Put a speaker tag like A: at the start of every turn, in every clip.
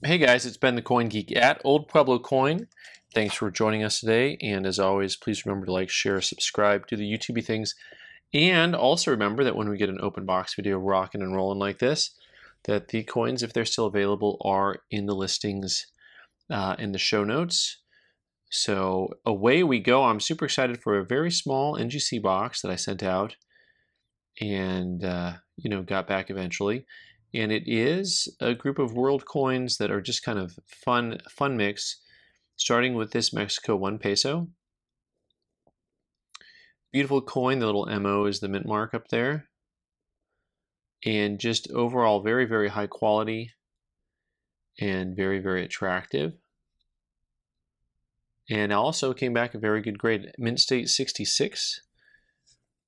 A: Hey guys, it's Ben the Coin Geek at Old Pueblo Coin. Thanks for joining us today, and as always, please remember to like, share, subscribe, do the YouTubey things, and also remember that when we get an open box video rocking and rolling like this, that the coins, if they're still available, are in the listings in the show notes. So away we go. I'm super excited for a very small NGC box that I sent out and got back eventually. And it is a group of world coins that are just kind of fun mix, starting with this Mexico 1 peso. Beautiful coin, the little MO is the mint mark up there. And just overall very, very high quality and very, very attractive. And also came back a very good grade, mint state 66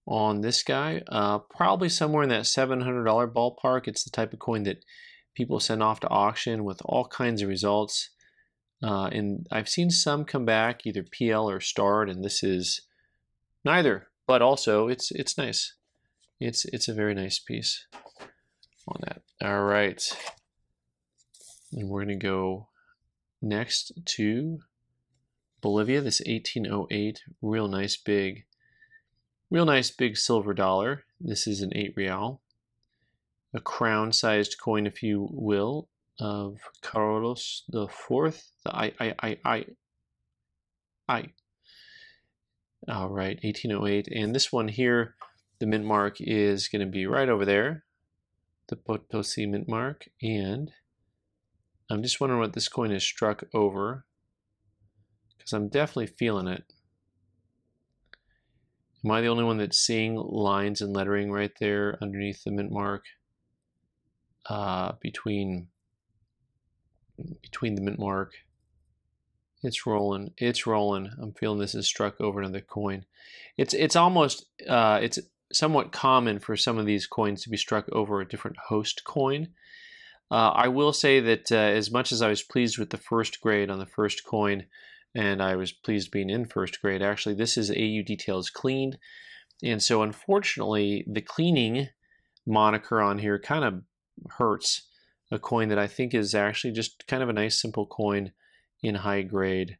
A: on this guy. Probably somewhere in that $700 ballpark. It's the type of coin that people send off to auction with all kinds of results. And I've seen some come back either PL or starred, and this is neither, but also it's nice. It's a very nice piece on that. All right, and we're gonna go next to Bolivia. This 1808, real nice big silver dollar. This is an 8 real, a crown-sized coin, if you will, of Carlos IV. The I. All right, 1808, and this one here, the mint mark is going to be right over there, the Potosi mint mark, and I'm just wondering what this coin is struck over, because I'm definitely feeling it. Am I the only one that's seeing lines and lettering right there underneath the mint mark? Between the mint mark. It's rolling. It's rolling. I'm feeling this is struck over another coin. It's almost it's somewhat common for some of these coins to be struck over a different host coin. I will say that as much as I was pleased with the first grade on the first coin, and I was pleased being in first grade, actually this is AU Details cleaned, and so unfortunately the cleaning moniker on here kind of hurts a coin that I think is actually just kind of a nice simple coin in high grade.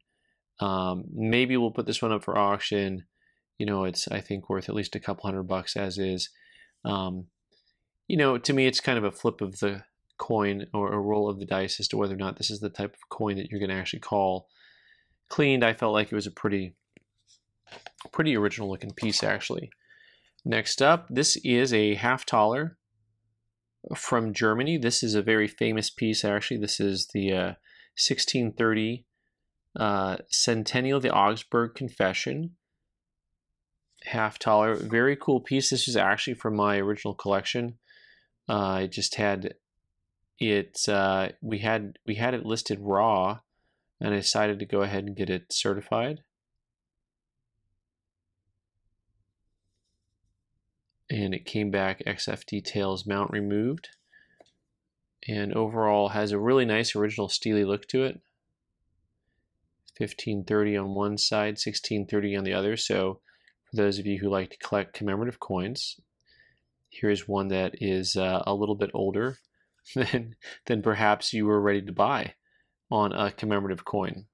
A: Maybe we'll put this one up for auction. It's I think worth at least a couple $100 as is. To me it's kind of a flip of the coin or a roll of the dice as to whether or not this is the type of coin that you're going to actually call cleaned. I felt like it was a pretty original looking piece actually. Next up, this is a half-taler from Germany. This is a very famous piece actually. This is the 1630 Centennial, the Augsburg Confession. Half-taler, very cool piece. This is actually from my original collection. I just had it, we had it listed raw, and I decided to go ahead and get it certified. And it came back XF details, mount removed, and overall has a really nice original steely look to it. 1530 on one side, 1630 on the other. So for those of you who like to collect commemorative coins, here's one that is a little bit older than perhaps you were ready to buy on a commemorative coin.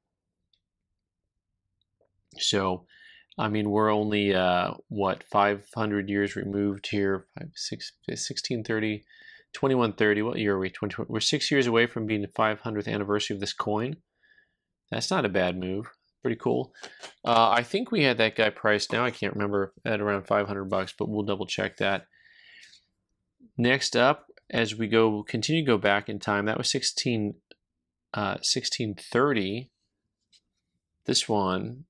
A: So I mean, we're only, 500 years removed here, 1630, 2130, what year are we? We're 6 years away from being the 500th anniversary of this coin. That's not a bad move. Pretty cool. I think we had that guy priced now, I can't remember, at around $500, but we'll double check that. Next up, as we continue to go back in time, that was 1630. This one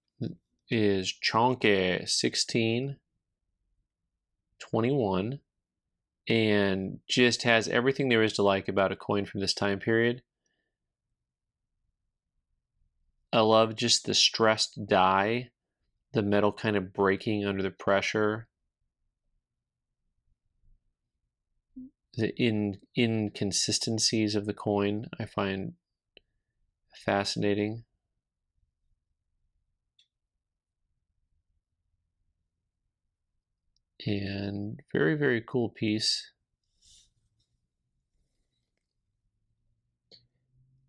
A: is Chonke 1621, and just has everything there is to like about a coin from this time period. I love just the stressed die, the metal kind of breaking under the pressure, the inconsistencies of the coin I find fascinating. And very, very cool piece.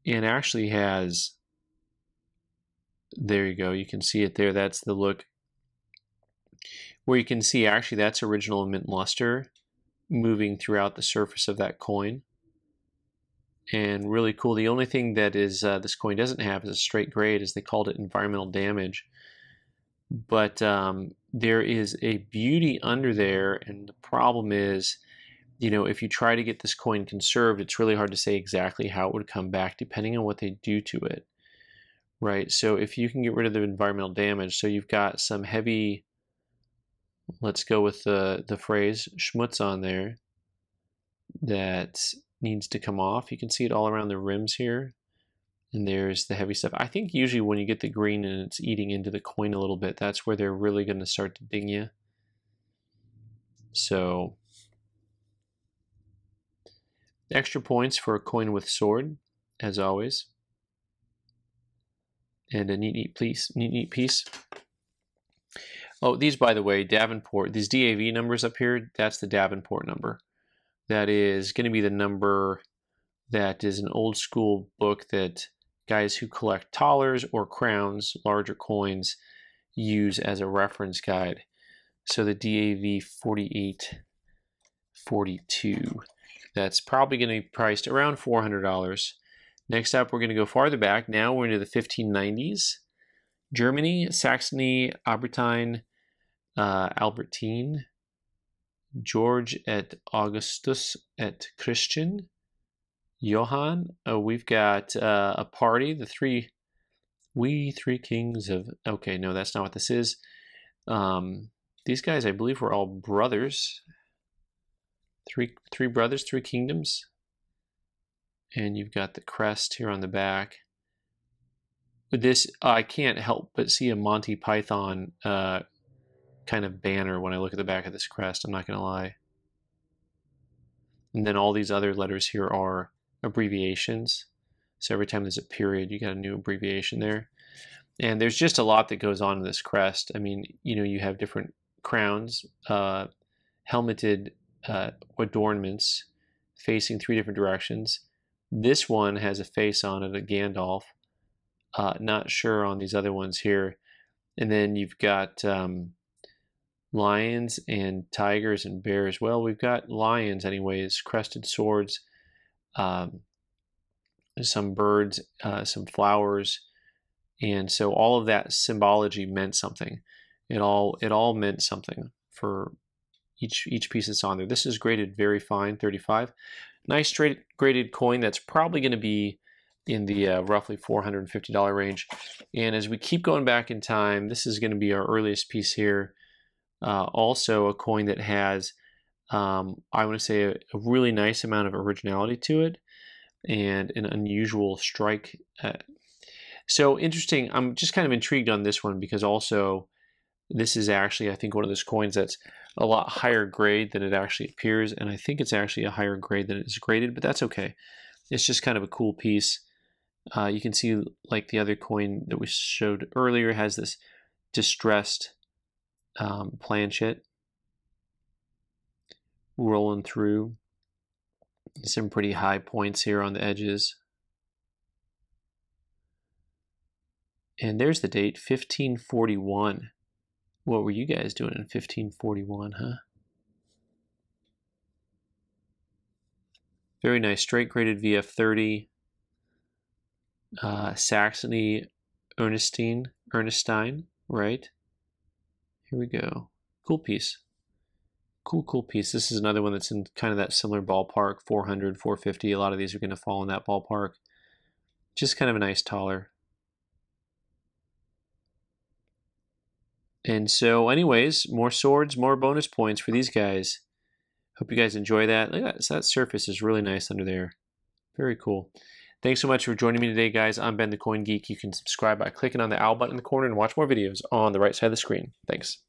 A: and actually has, there you go, you can see it there, that's the look, where you can see actually that's original mint luster moving throughout the surface of that coin. And really cool. The only thing that is this coin doesn't have is a straight grade, as they called it, environmental damage. But there is a beauty under there, and the problem is, you know, if you try to get this coin conserved, it's really hard to say exactly how it would come back depending on what they do to it, right? So if you can get rid of the environmental damage, so you've got some heavy, let's go with the phrase schmutz on there that needs to come off. You can see it all around the rims here, and there's the heavy stuff. I think usually when you get the green and it's eating into the coin a little bit, that's where they're really going to start to ding you. So extra points for a coin with sword, as always, and a neat piece. Oh, these, by the way, Davenport, these DAV numbers up here, that's the Davenport number. That is going to be the number that is an old school book that guys who collect thalers or crowns, larger coins, use as a reference guide. So the DAV 4842. That's probably going to be priced around $400. Next up, we're going to go farther back. Now we're into the 1590s. Germany, Saxony, Albertine, Albertine, George et Augustus et Christian, Johann. We've got a party, we three kings of, okay, no, that's not what this is. These guys, I believe, were all brothers. Three brothers, three kingdoms. And you've got the crest here on the back. With this, I can't help but see a Monty Python kind of banner when I look at the back of this crest, I'm not going to lie. And then all these other letters here are abbreviations. So every time there's a period, you got a new abbreviation there. And there's just a lot that goes on in this crest. I mean, you know, you have different crowns, helmeted adornments facing three different directions. This one has a face on it, a Gandalf. Not sure on these other ones here. And then you've got lions and tigers and bears. Well, we've got lions anyways, crested swords, some birds, some flowers. And so all of that symbology meant something. It all meant something for each piece that's on there. This is graded very fine, 35. Nice straight graded coin that's probably going to be in the roughly $450 range. And as we keep going back in time, this is going to be our earliest piece here. Also a coin that has, I want to say, a really nice amount of originality to it and an unusual strike. So interesting. I'm just kind of intrigued on this one because also this is actually, I think, one of those coins that's a lot higher grade than it actually appears. And I think it's actually a higher grade than it is graded, but that's okay. It's just kind of a cool piece. You can see, like the other coin that we showed earlier, has this distressed planchet rolling through. Some pretty high points here on the edges. And there's the date, 1541. What were you guys doing in 1541, huh? Very nice, straight graded VF30. Saxony Ernestine, right? Here we go. Cool piece. Cool piece. This is another one that's in kind of that similar ballpark, 400, 450. A lot of these are going to fall in that ballpark. Just kind of a nice taller. And so anyways, more swords, more bonus points for these guys. Hope you guys enjoy that. Look at that, that surface is really nice under there. Very cool. Thanks so much for joining me today, guys. I'm Ben the Coin Geek. You can subscribe by clicking on the owl button in the corner and watch more videos on the right side of the screen. Thanks.